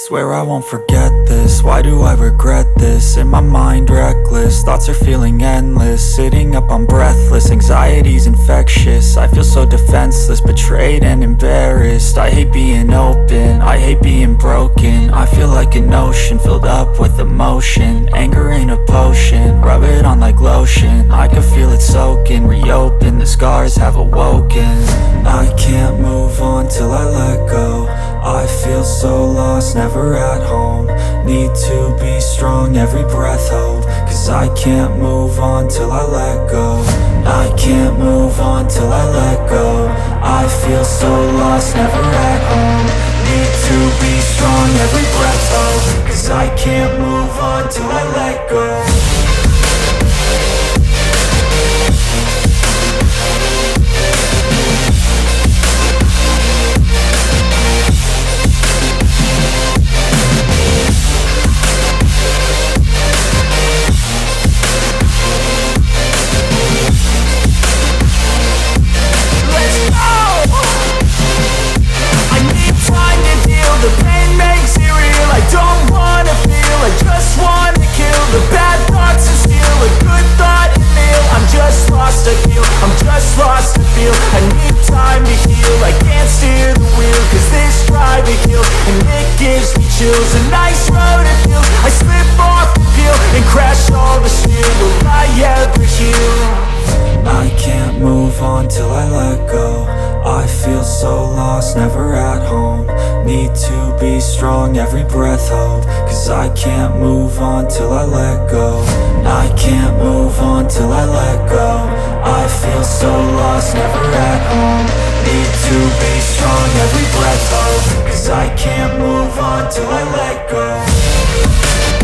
Swear I won't forget this, why do I regret this? In my mind reckless, thoughts are feeling endless. Sitting up I'm breathless, anxiety's infectious. I feel so defenseless, betrayed and embarrassed. I hate being open, I hate being broken. I feel like an ocean filled up with emotion. Anger ain't a potion, rub it on like lotion. I can feel it soaking, reopen, the scars have awoken. I can't move on till I let go. I feel so lost, never at home. Need to be strong, every breath hold. Cause I can't move on till I let go. I can't move on till I let go. I feel so lost, never at home. Need to be strong, every breath hold. Cause I can't move on till I let go. The pain makes it real, I don't wanna feel, I just wanna kill the bad thoughts and steal a good thought and feel. I'm just lost, I feel, I'm just lost, I feel. I need time to heal, I can't steer the wheel. Cause this drive it kills, and it gives me chills. A nice road it feels, I slip off the peel and crash all the steel. Will I ever heal? I can't move on till I let go. I feel so lost, never at home. Need to be strong, every breath hold. Cause I can't move on till I let go. I can't move on till I let go. I feel so lost, never at home. Need to be strong, every breath hold. Cause I can't move on till I let go.